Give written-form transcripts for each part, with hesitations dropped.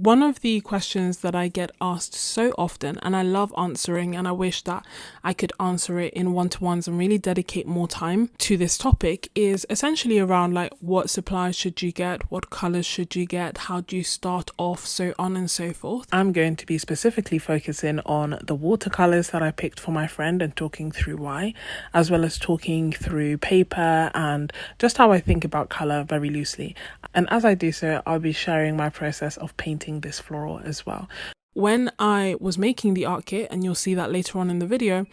One of the questions that I get asked so often, and I love answering, and I wish that I could answer it in one-to-ones and really dedicate more time to this topic, is essentially around like, what supplies should you get, what colours should you get, how do you start off, so on and so forth. I'm going to be specifically focusing on the watercolours that I picked for my friend and talking through why, as well as talking through paper and just how I think about colour very loosely. And as I do so, I'll be sharing my process of painting this floral as well. When I was making the art kit, and you'll see that later on in the video,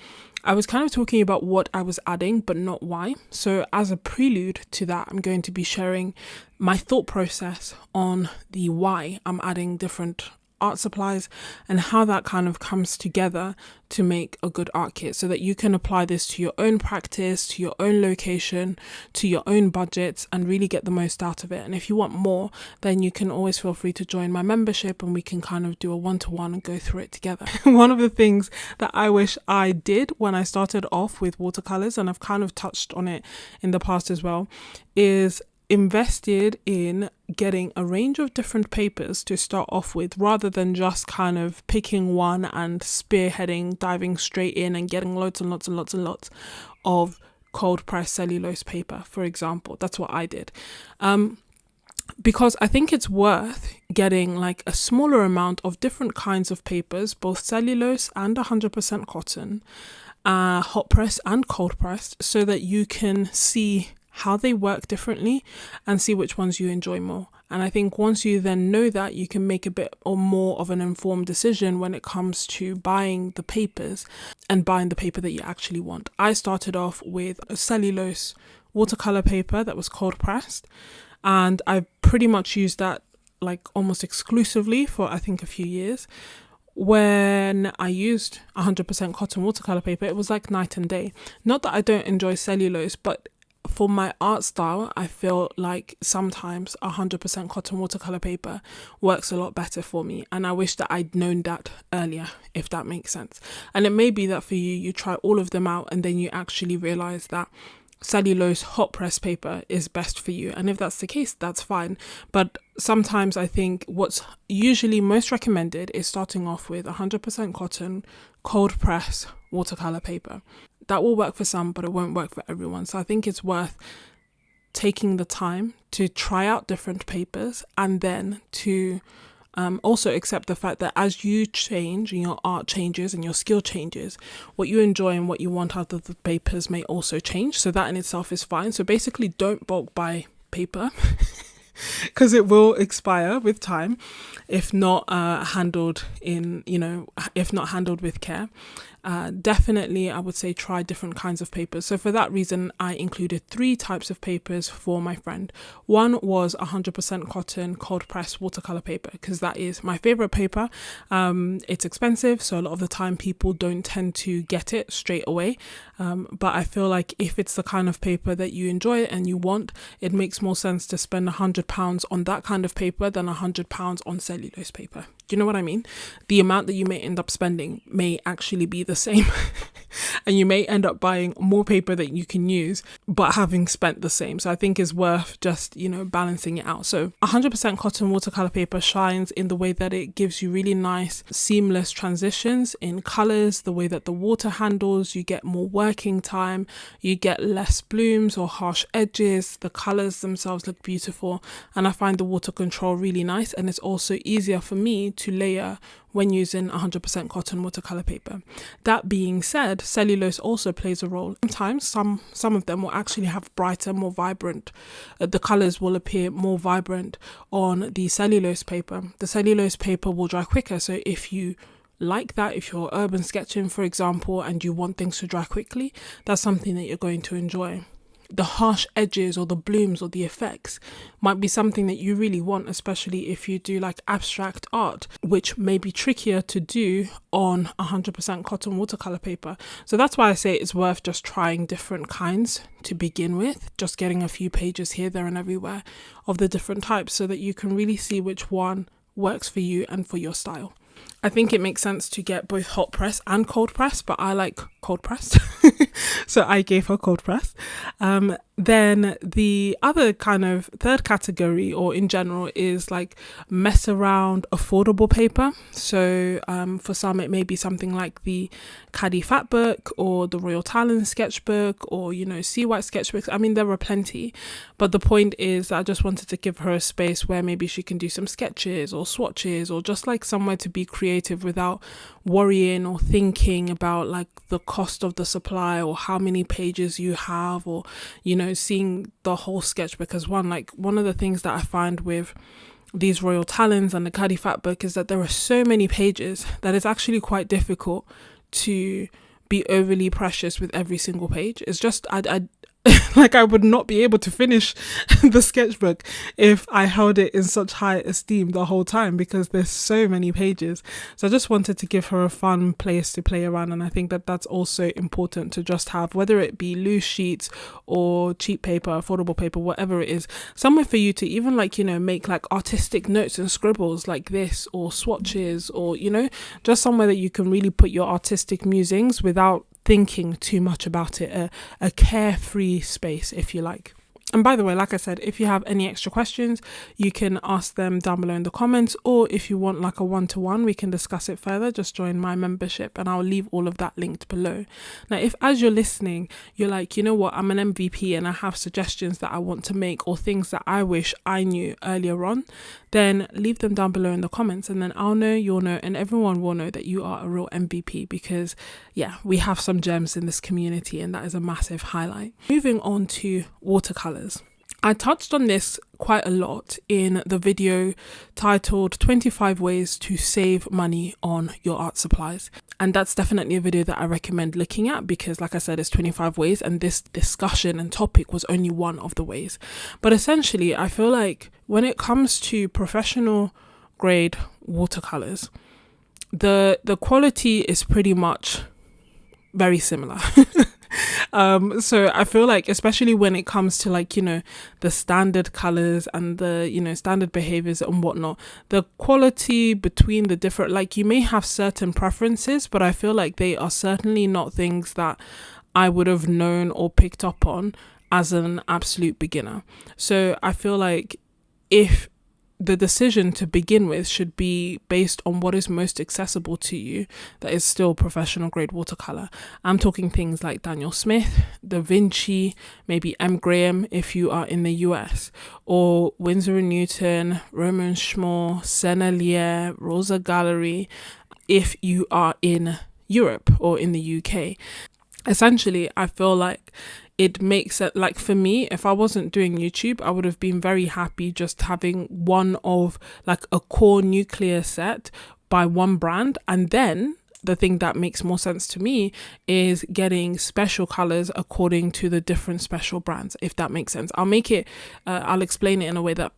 I was kind of talking about what I was adding, but not why. So as a prelude to that, I'm going to be sharing my thought process on the why I'm adding different art supplies and how that kind of comes together to make a good art kit, so that you can apply this to your own practice, to your own location, to your own budgets, and really get the most out of it. And if you want more, then you can always feel free to join my membership and we can kind of do a one-to-one and go through it together. One of the things that I wish I did when I started off with watercolors, and I've kind of touched on it in the past as well, is invested in getting a range of different papers to start off with, rather than just kind of picking one and spearheading, diving straight in and getting loads and lots and lots and lots of cold pressed cellulose paper, for example. That's what I did. Because I think it's worth getting like a smaller amount of different kinds of papers, both cellulose and 100% cotton, hot pressed and cold pressed, so that you can see how they work differently and see which ones you enjoy more. And I think once you then know that, you can make a bit or more of an informed decision when it comes to buying the papers and buying the paper that you actually want. I started off with a cellulose watercolor paper that was cold pressed, and I pretty much used that like almost exclusively for I think a few years. When I used 100% cotton watercolor paper, it was like night and day. Not that I don't enjoy cellulose, but for my art style, I feel like sometimes 100% cotton watercolor paper works a lot better for me. And I wish that I'd known that earlier, if that makes sense. And it may be that for you, you try all of them out and then you actually realize that cellulose hot press paper is best for you. And if that's the case, that's fine. But sometimes I think what's usually most recommended is starting off with 100% cotton cold press watercolor paper. That will work for some, but it won't work for everyone. So I think it's worth taking the time to try out different papers, and then to also accept the fact that as you change and your art changes and your skill changes, what you enjoy and what you want out of the papers may also change. So that in itself is fine. So basically, don't bulk buy paper because it will expire with time if not handled with care. Definitely, I would say try different kinds of papers. So for that reason, I included 3 types of papers for my friend. One was 100% cotton cold pressed watercolor paper, because that is my favorite paper. It's expensive, so a lot of the time people don't tend to get it straight away. But I feel like if it's the kind of paper that you enjoy and you want, it makes more sense to spend £100 on that kind of paper than £100 on cellulose paper. Do you know what I mean? The amount that you may end up spending may actually be the same and you may end up buying more paper that you can use but having spent the same. So I think it's worth just balancing it out. So 100% cotton watercolor paper shines in the way that it gives you really nice seamless transitions in colors, the way that the water handles, you get more working time, you get less blooms or harsh edges, the colors themselves look beautiful, and I find the water control really nice, and it's also easier for me to layer when using 100% cotton watercolor paper. That being said, cellulose also plays a role. Sometimes some of them will actually have brighter, more vibrant, the colors will appear more vibrant on the cellulose paper. The cellulose paper will dry quicker, so if you like that, if you're urban sketching, for example, and you want things to dry quickly, that's something that you're going to enjoy. The harsh edges or the blooms or the effects might be something that you really want, especially if you do like abstract art, which may be trickier to do on 100% cotton watercolor paper. So that's why I say it's worth just trying different kinds to begin with, just getting a few pages here, there and everywhere of the different types so that you can really see which one works for you and for your style. I think it makes sense to get both hot press and cold press, but I like cold press. So I gave her cold press. Then the other kind of third category, or in general, is like mess around affordable paper. So for some it may be something like the Caddy Fat Book or the Royal Talens sketchbook, or Sea White sketchbooks. I mean, there are plenty, but the point is I just wanted to give her a space where maybe she can do some sketches or swatches, or just like somewhere to be creative without worrying or thinking about like the cost of the supply or how many pages you have, or seeing the whole sketchbook as one. Like, one of the things that I find with these Royal Talens and the Caddy Fat Book is that there are so many pages that it's actually quite difficult to be overly precious with every single page. It's just I like, I would not be able to finish the sketchbook if I held it in such high esteem the whole time, because there's so many pages. So I just wanted to give her a fun place to play around, and I think that that's also important to just have, whether it be loose sheets or cheap paper, affordable paper, whatever it is, somewhere for you to even like make like artistic notes and scribbles like this, or swatches, or just somewhere that you can really put your artistic musings without thinking too much about it, a carefree space, if you like. And by the way, like I said, if you have any extra questions, you can ask them down below in the comments, or if you want like a one-to-one, we can discuss it further. Just join my membership and I'll leave all of that linked below. Now, if as you're listening, you're like, I'm an MVP and I have suggestions that I want to make, or things that I wish I knew earlier on, then leave them down below in the comments, and then I'll know, you'll know, and everyone will know that you are a real MVP, because we have some gems in this community, and that is a massive highlight. Moving on to watercolors. I touched on this quite a lot in the video titled 25 Ways to Save Money on Your Art Supplies. And that's definitely a video that I recommend looking at, because like I said, it's 25 ways, and this discussion and topic was only one of the ways. But essentially, I feel like when it comes to professional grade watercolors, the quality is pretty much very similar. So I feel like, especially when it comes to like, the standard colors and the, standard behaviors and whatnot, the quality between the different, like, you may have certain preferences, but I feel like they are certainly not things that I would have known or picked up on as an absolute beginner. So I feel like if the decision to begin with should be based on what is most accessible to you, that is still professional grade watercolor. I'm talking things like Daniel Smith, the Vinci, maybe M. Graham if you are in the US, or Winsor & Newton, Roman Schmall, Sennelier, Rosa Gallery if you are in Europe or in the UK. Essentially, I feel like it makes it, like, for me, if I wasn't doing YouTube, I would have been very happy just having one of like a core nuclear set by one brand, and then the thing that makes more sense to me is getting special colors according to the different special brands, if that makes sense. I'll explain it in a way that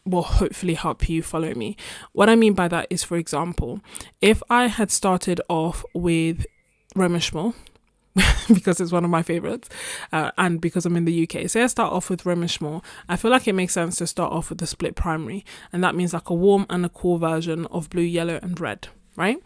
will hopefully help you follow me. What I mean by that is, for example, if I had started off with Roman Schmall, because it's one of my favorites, and because I'm in the UK. Say I start off with Roman Schmall, I feel like it makes sense to start off with the split primary, and that means like a warm and a cool version of blue, yellow and red, right?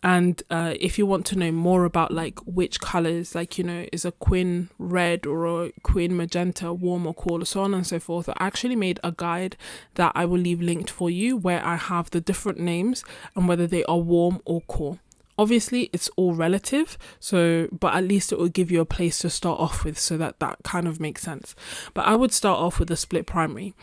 And if you want to know more about like which colors, like, is a quin red or a quin magenta warm or cool, so on and so forth, I actually made a guide that I will leave linked for you, where I have the different names and whether they are warm or cool. Obviously, it's all relative, but at least it will give you a place to start off with, so that kind of makes sense. But I would start off with a split primary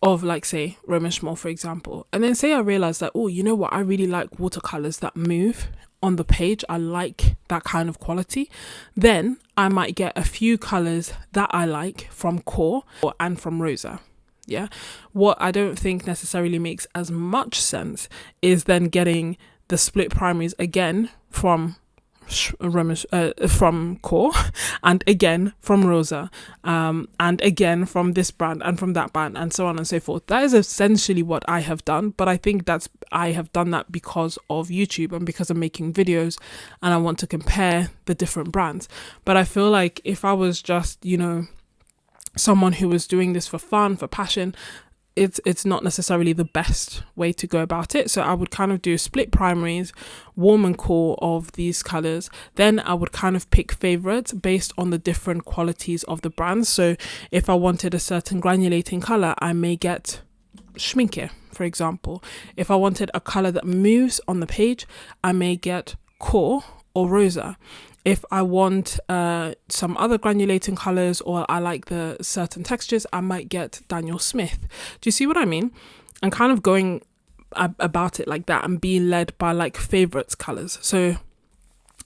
of, like, say, Roman Schmall, for example. And then say I realize that, oh, you know what, I really like watercolors that move on the page. I like that kind of quality. Then I might get a few colors that I like from Core and from Rosa. Yeah. What I don't think necessarily makes as much sense is then getting the split primaries again from Core, and again from Rosa, and again from this brand and from that brand, and so on and so forth. That is essentially what I have done, but I think I have done that because of YouTube and because I'm making videos and I want to compare the different brands. But I feel like if I was just, someone who was doing this for fun, for passion, it's not necessarily the best way to go about it. So I would kind of do split primaries, warm and cool of these colors. Then I would kind of pick favorites based on the different qualities of the brands. So if I wanted a certain granulating color, I may get Schminke, for example. If I wanted a color that moves on the page, I may get Core or Rosa. If I want some other granulating colors, or I like the certain textures, I might get Daniel Smith. Do you see what I mean? I'm kind of going about it like that and being led by like favorites colors. So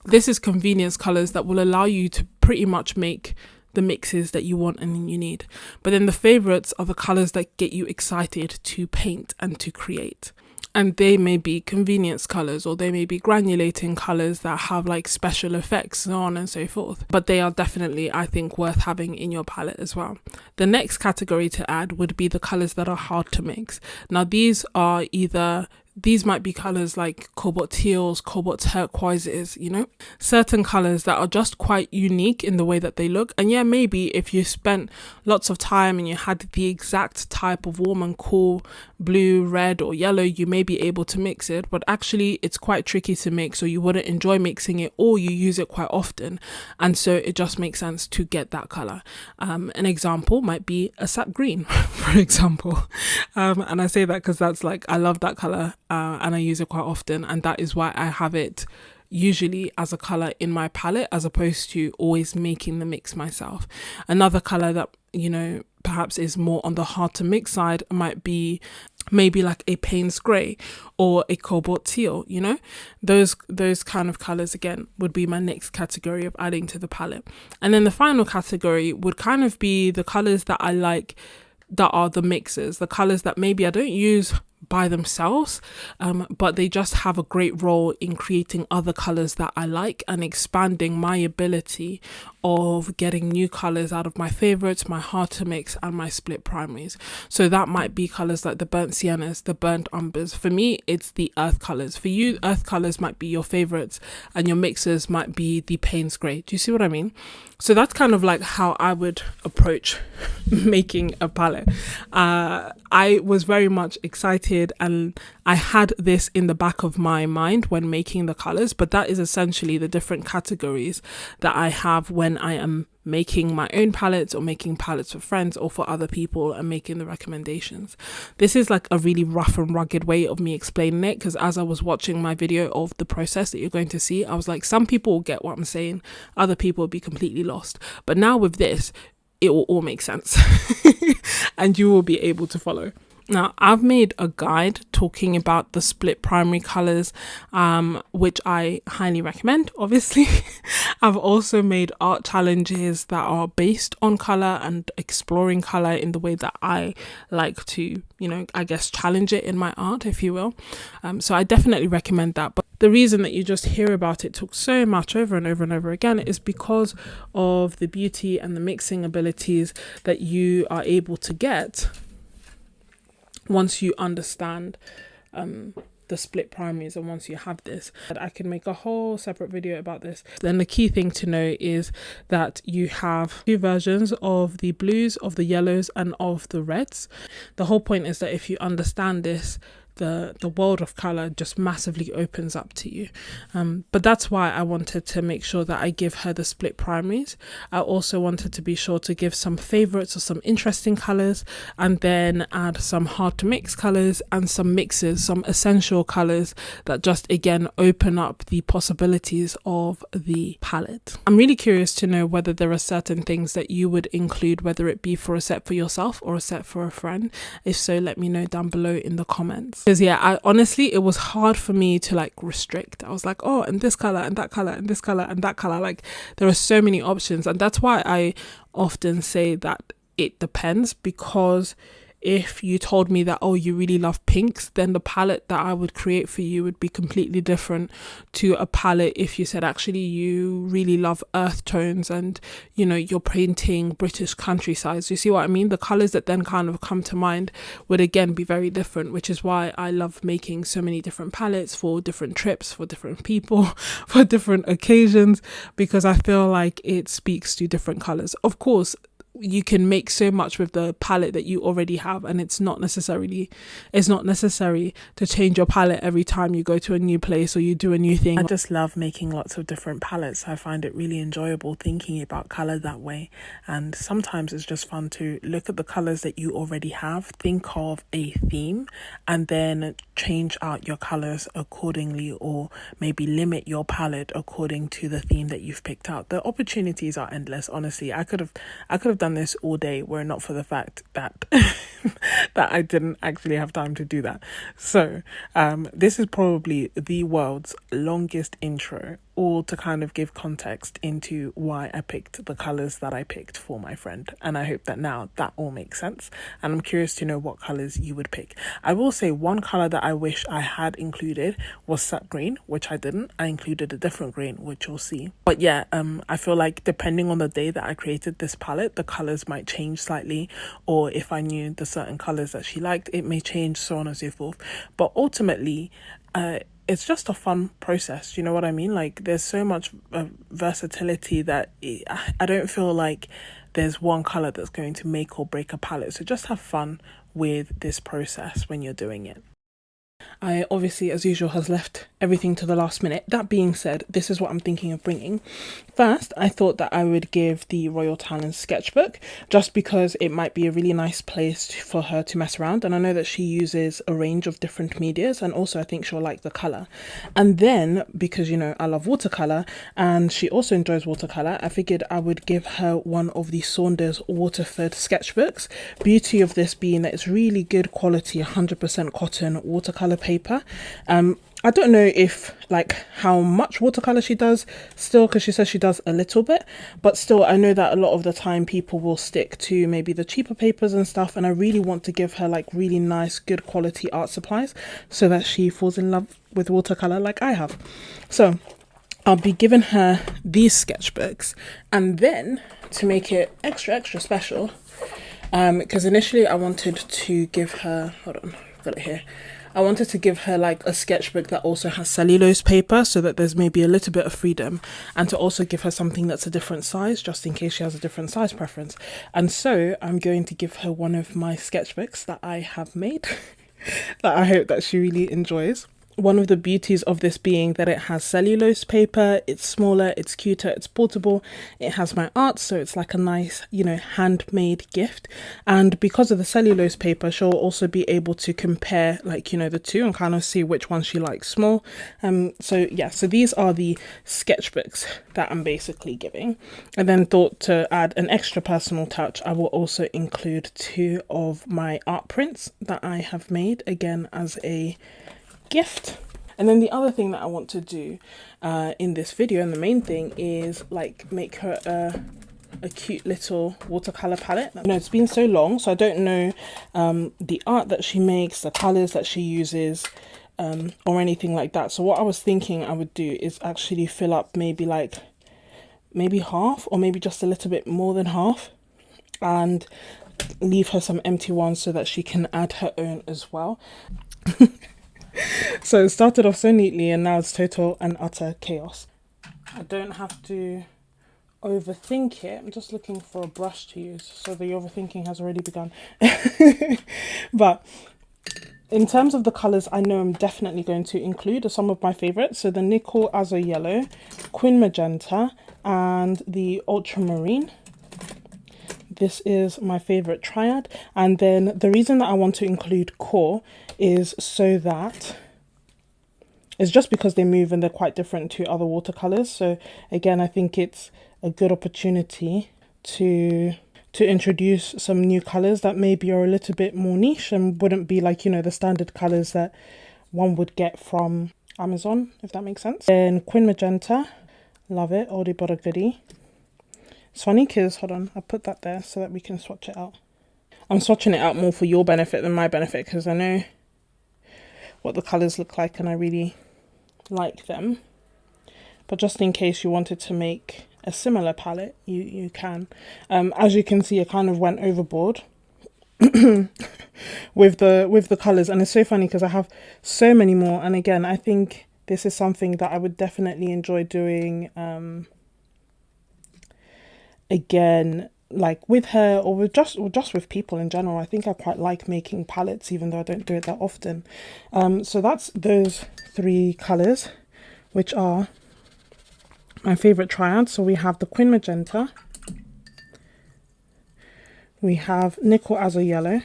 this is convenience colors that will allow you to pretty much make the mixes that you want and you need. But then the favorites are the colors that get you excited to paint and to create. And they may be convenience colors, or they may be granulating colors that have like special effects, so on and so forth. But they are definitely, I think, worth having in your palette as well. The next category to add would be the colors that are hard to mix. Now these might be colors like cobalt teals, cobalt turquoises, you know, certain colors that are just quite unique in the way that they look. And yeah, maybe if you spent lots of time and you had the exact type of warm and cool blue, red or yellow, you may be able to mix it, but actually it's quite tricky to mix, or you wouldn't enjoy mixing it, or you use it quite often. And so it just makes sense to get that color. An example might be a sap green, for example. And I say that because that's like, I love that color. And I use it quite often, and that is why I have it usually as a color in my palette, as opposed to always making the mix myself. Another color that, you know, perhaps is more on the hard to mix side might be maybe like a Payne's grey or a cobalt teal, you know. Those kind of colors again would be my next category of adding to the palette. And then the final category would kind of be the colors that I like, that are the mixes, the colors that maybe I don't use by themselves, but they just have a great role in creating other colors that I like and expanding my ability of getting new colors out of my favorites, my hard to mix and my split primaries. So that might be colors like the burnt siennas, the burnt umbers. For me, it's the earth colors. For you, earth colors might be your favorites and your mixes might be the Payne's grey. Do you see what I mean? So that's kind of like how I would approach making a palette. I was very much excited, and I had this in the back of my mind when making the colors, but that is essentially the different categories that I have when I am making my own palettes or making palettes for friends or for other people and making the recommendations. This is like a really rough and rugged way of me explaining it, because as I was watching my video of the process that you're going to see, I was like, some people will get what I'm saying, other people will be completely lost. But now with this, it will all make sense and you will be able to follow. Now, I've made a guide talking about the split primary colors, which I highly recommend, obviously. I've also made art challenges that are based on color and exploring color in the way that I like to, you know, I guess challenge it in my art, if you will. So I definitely recommend that. But the reason that you just hear about it talk so much over and over and over again is because of the beauty and the mixing abilities that you are able to get once you understand the split primaries, and once you have this. I can make a whole separate video about this. Then the key thing to know is that you have two versions of the blues, of the yellows and of the reds. The whole point is that if you understand this, the world of color just massively opens up to you. But that's why I wanted to make sure that I give her the split primaries. I also wanted to be sure to give some favorites or some interesting colors, and then add some hard to mix colors and some mixes, some essential colors that just again open up the possibilities of the palette. I'm really curious to know whether there are certain things that you would include, whether it be for a set for yourself or a set for a friend. If so, let me know down below in the comments. Because yeah, I honestly, it was hard for me to like restrict. I was like, oh, and this color and that color and this color and that color. Like there are so many options, and that's why I often say that it depends, because if you told me that, oh, you really love pinks, then the palette that I would create for you would be completely different to a palette if you said actually you really love earth tones and, you know, you're painting British countryside. You see what I mean? The colors that then kind of come to mind would again be very different, which is why I love making so many different palettes for different trips, for different people, for different occasions, because I feel like it speaks to different colors. Of course, you can make so much with the palette that you already have, and it's not necessary to change your palette every time you go to a new place or you do a new thing. I just love making lots of different palettes. I find it really enjoyable thinking about color that way, and sometimes it's just fun to look at the colors that you already have, think of a theme, and then change out your colors accordingly, or maybe limit your palette according to the theme that you've picked out. The opportunities are endless. Honestly, I could have done this all day were it not for the fact that that I didn't actually have time to do that. So this is probably the world's longest intro, all to kind of give context into why I picked the colours that I picked for my friend. And I hope that now that all makes sense. And I'm curious to know what colours you would pick. I will say one colour that I wish I had included was sap green, which I didn't. I included a different green, which you'll see. But yeah, I feel like depending on the day that I created this palette, the colours might change slightly, or if I knew the certain colours that she liked, it may change, so on and so forth. But ultimately, it's just a fun process, you know what I mean? Like, there's so much versatility that I don't feel like there's one colour that's going to make or break a palette. So just have fun with this process when you're doing it. I obviously, as usual, has left everything to the last minute. That being said, this is what I'm thinking of bringing. First, I thought that I would give the Royal Talens sketchbook, just because it might be a really nice place for her to mess around. And I know that she uses a range of different medias, and also I think she'll like the colour. And then, because, you know, I love watercolour and she also enjoys watercolour, I figured I would give her one of the Saunders Waterford sketchbooks. Beauty of this being that it's really good quality, 100% cotton watercolour paper. I don't know if like how much watercolor she does still, because she says she does a little bit, but still I know that a lot of the time people will stick to maybe the cheaper papers and stuff, and I really want to give her like really nice good quality art supplies so that she falls in love with watercolor like I have. So I'll be giving her these sketchbooks, and then to make it extra special, because initially I wanted to give her, hold on, I've got it here, I wanted to give her like a sketchbook that also has cellulose paper, so that there's maybe a little bit of freedom, and to also give her something that's a different size, just in case she has a different size preference. And so I'm going to give her one of my sketchbooks that I have made that I hope that she really enjoys. One of the beauties of this being that it has cellulose paper, it's smaller, it's cuter, it's portable, it has my art, so it's like a nice, you know, handmade gift. And because of the cellulose paper, she'll also be able to compare, like, you know, the two and kind of see which one she likes small. So yeah, so these are the sketchbooks that I'm basically giving. And then thought to add an extra personal touch, I will also include 2 of my art prints that I have made, again as a gift. And then the other thing that I want to do in this video, and the main thing, is like make her a cute little watercolor palette. You know, it's been so long, so I don't know the art that she makes, the colors that she uses, or anything like that. So what I was thinking I would do is actually fill up maybe half, or maybe just a little bit more than half, and leave her some empty ones so that she can add her own as well. So it started off so neatly, and now it's total and utter chaos. I don't have to overthink it. I'm just looking for a brush to use, so the overthinking has already begun. But in terms of the colours, I know I'm definitely going to include some of my favourites. So the Nickel Azo Yellow, Quin Magenta, and the Ultramarine. This is my favourite triad. And then the reason that I want to include Core is so that it's just because they move and they're quite different to other watercolours. So again, I think it's a good opportunity to introduce some new colours that maybe are a little bit more niche and wouldn't be like, you know, the standard colours that one would get from Amazon, if that makes sense. Then Quin Magenta, love it, oldie but a goodie. It's funny because, hold on, I'll put that there so that we can swatch it out. I'm swatching it out more for your benefit than my benefit, because I know what the colours look like and I really like them. But just in case you wanted to make a similar palette, you can. As you can see, I kind of went overboard with the colours, and it's so funny because I have so many more. And again, I think this is something that I would definitely enjoy doing again like with her or with just with people in general. I think I quite like making palettes, even though I don't do it that often. So that's those 3 colours, which are my favourite triads. So we have the Quin Magenta, we have Nickel Azure Yellow,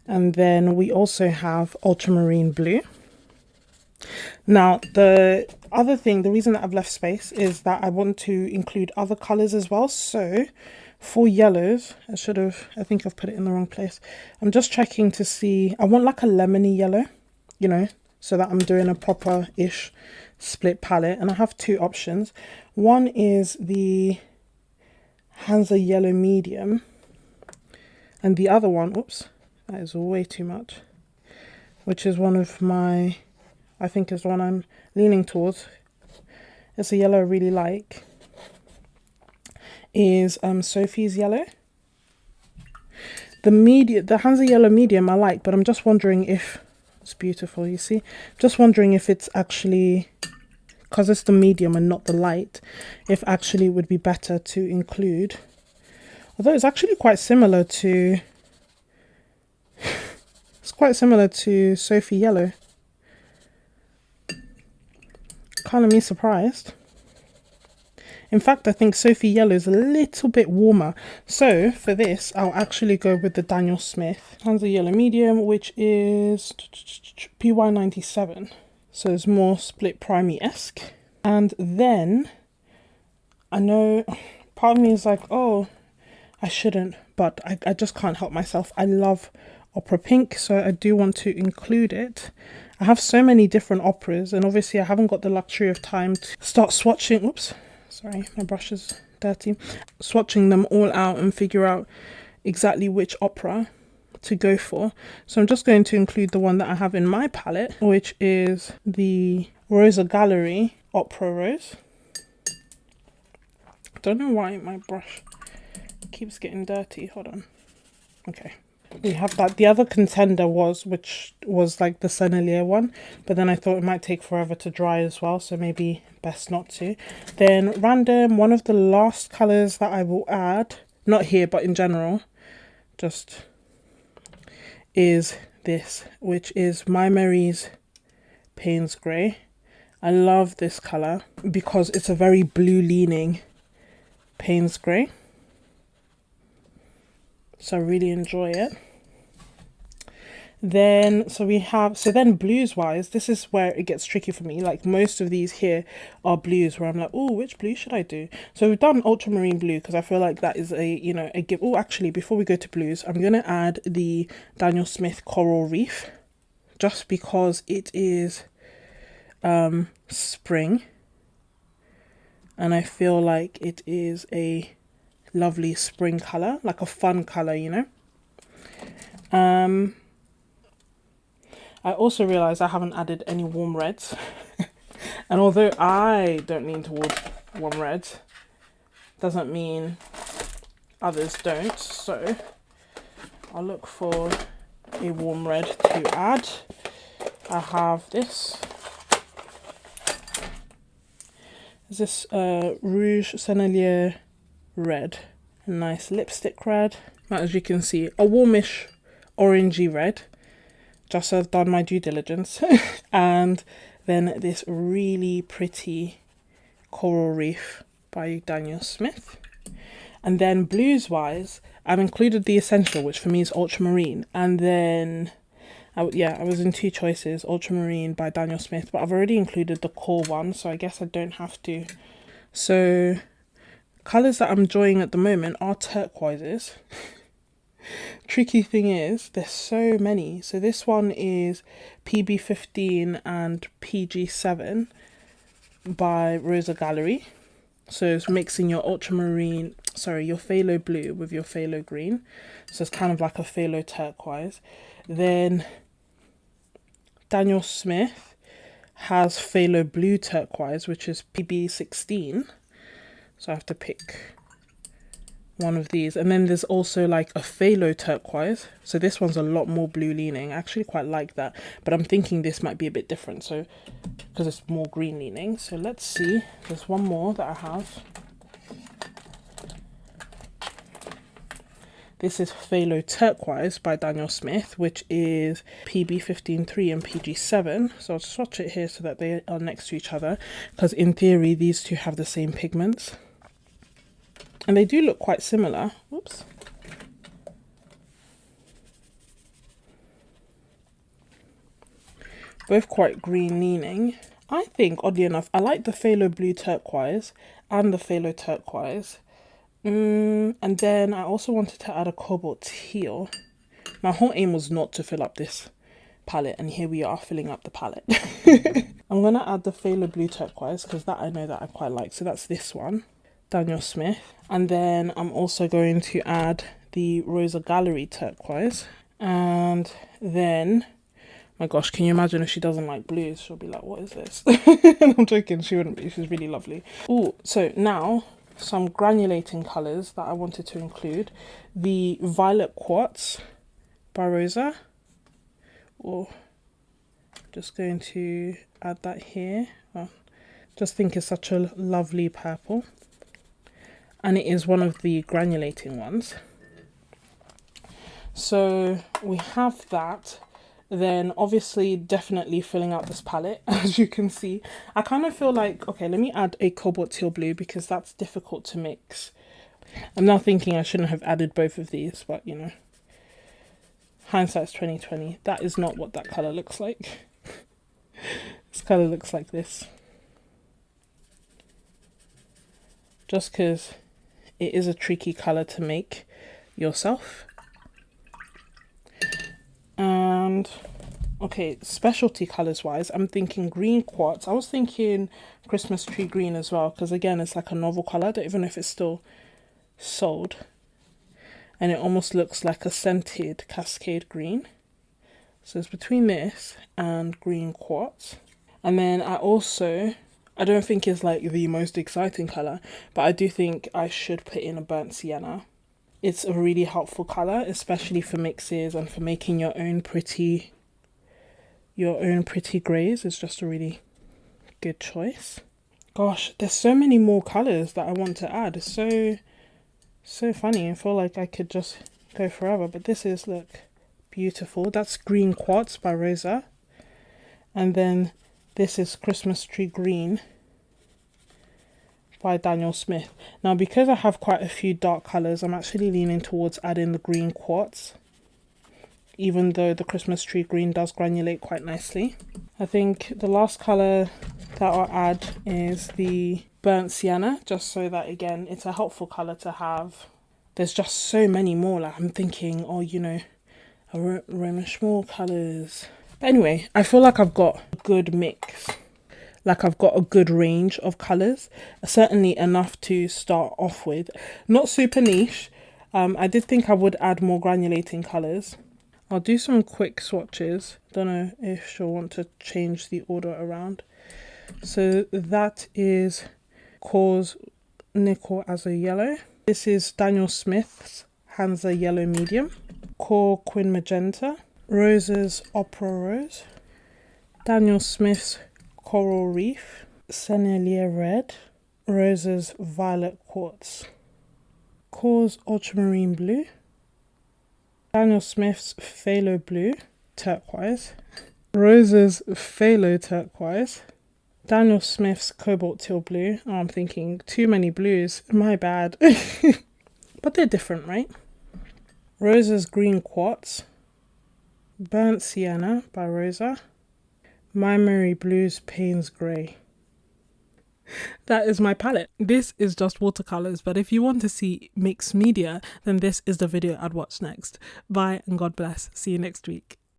and then we also have Ultramarine Blue. Now, the other thing, the reason that I've left space is that I want to include other colours as well. So for yellows, I think I've put it in the wrong place. I'm just checking to see, I want like a lemony yellow, you know, so that I'm doing a proper-ish split palette. And I have 2 options. One is the Hansa Yellow Medium. And the other one, oops, that is way too much, which is one of my, I think is the one I'm leaning towards. It's a yellow I really like. Is Sophie's Yellow. The Hansa Yellow Medium I like, but I'm just wondering if it's beautiful, you see? Just wondering if it's actually, because it's the medium and not the light, if actually it would be better to include. Although it's actually quite similar to, it's quite similar to Sophie Yellow. Kind of me surprised. In fact, I think Sophie Yellow is a little bit warmer. So for this, I'll actually go with the Daniel Smith Hansa Yellow Medium, which is PY97. So it's more split primey-esque. And then I know part of me is like, oh, I shouldn't, but I just can't help myself. I love opera pink, so I do want to include it. I have so many different operas, and obviously I haven't got the luxury of time to start swatching. Oops, sorry, my brush is dirty. Swatching them all out and figure out exactly which opera to go for. So I'm just going to include the one that I have in my palette, which is the Rosa Gallery Opera Rose. Don't know why my brush keeps getting dirty. Hold on. Okay. We have that. The other contender which was like the Sennelier one, but then I thought it might take forever to dry as well, so maybe best not to. Then random, one of the last colours that I will add, not here but in general, just is this, which is My Mary's Payne's Grey. I love this colour because it's a very blue leaning Payne's Grey. So I really enjoy it. Then, then blues wise, this is where it gets tricky for me. Like most of these here are blues where I'm like, oh, which blue should I do? So we've done ultramarine blue because I feel like that is a, you know, a give. Oh, actually, before we go to blues, I'm going to add the Daniel Smith Coral Reef just because it is spring. And I feel like it is a lovely spring colour, like a fun colour, you know. I also realised I haven't added any warm reds. And although I don't lean towards warm reds, doesn't mean others don't. So I'll look for a warm red to add. I have this. Is this Rouge Sennelier red. A nice lipstick red. As you can see, a warmish orangey red. Just so I've done my due diligence. And then this really pretty Coral Reef by Daniel Smith. And then blues wise, I've included the Essential, which for me is Ultramarine. And then, I was in 2 choices, Ultramarine by Daniel Smith, but I've already included the core one, so I guess I don't have to. So, colours that I'm enjoying at the moment are turquoises. Tricky thing is, there's so many. So this one is PB15 and PG7 by Rosa Gallery. So it's mixing your ultramarine, your phthalo blue with your phthalo green. So it's kind of like a phthalo turquoise. Then Daniel Smith has phthalo blue turquoise, which is PB16. So I have to pick one of these. And then there's also like a phthalo turquoise. So this one's a lot more blue leaning. I actually quite like that. But I'm thinking this might be a bit different. So because it's more green leaning. So let's see. There's one more that I have. This is Phthalo Turquoise by Daniel Smith, which is PB153 and PG7. So I'll swatch it here so that they are next to each other, because in theory these two have the same pigments. And they do look quite similar. Whoops. Both quite green leaning. I think, oddly enough, I like the Phthalo Blue Turquoise and the Phthalo Turquoise. And then I also wanted to add a Cobalt Teal. My whole aim was not to fill up this palette, and here we are filling up the palette. I'm going to add the Phthalo Blue Turquoise because that I know that I quite like. So that's this one, Daniel Smith. And then I'm also going to add the Rosa Gallery Turquoise. And then, my gosh, can you imagine if she doesn't like blues? She'll be like, what is this? I'm joking, she wouldn't be. She's really lovely. Oh, so now some granulating colours that I wanted to include. The Violet Quartz by Rosa. Oh, just going to add that here. Oh, just think it's such a lovely purple. And it is one of the granulating ones. So we have that. Then obviously definitely filling out this palette, as you can see. I kind of feel like, okay, let me add a Cobalt Teal Blue because that's difficult to mix. I'm now thinking I shouldn't have added both of these, but you know, hindsight's 2020. That is not what that colour looks like. This colour looks like this. Just because it is a tricky colour to make yourself. And okay, specialty colors wise, I'm thinking green quartz. I was thinking Christmas tree green as well, because again, it's like a novel color. I don't even know if it's still sold. And it almost looks like a scented cascade green. So it's between this and green quartz. And then I don't think it's like the most exciting color, but I do think I should put in a burnt sienna. It's a really helpful colour, especially for mixes and for making your own pretty greys. It's just a really good choice. Gosh, there's so many more colours that I want to add. It's so funny. I feel like I could just go forever. But this is, look, beautiful. That's Green Quartz by Rosa. And then this is Christmas Tree Green by Daniel Smith. Now, because I have quite a few dark colours, I'm actually leaning towards adding the green quartz, even though the Christmas tree green does granulate quite nicely. I think the last colour that I'll add is the burnt sienna, just so that, again, it's a helpful colour to have. There's just so many more. Like, I'm thinking, oh, you know, Romish more colours. But anyway, I feel like I've got a good mix. Like I've got a good range of colours, certainly enough to start off with. Not super niche. I did think I would add more granulating colours. I'll do some quick swatches. Don't know if she'll want to change the order around. So that is Cause Nickel as a Yellow. This is Daniel Smith's Hansa Yellow Medium. Core Quin Magenta. Rose's Opera Rose. Daniel Smith's Coral Reef, Sennelier Red, Rosa's Violet Quartz, Core's Ultramarine Blue, Daniel Smith's Phthalo Blue Turquoise, Rosa's Phthalo Turquoise, Daniel Smith's Cobalt Teal Blue. Oh, I'm thinking too many blues, my bad. But they're different, right? Rosa's Green Quartz, Burnt Sienna by Rosa, My Merry Blues Payne's Grey. That is my palette. This is just watercolors, but if you want to see mixed media, then this is the video I'd watch next. Bye and God bless. See you next week.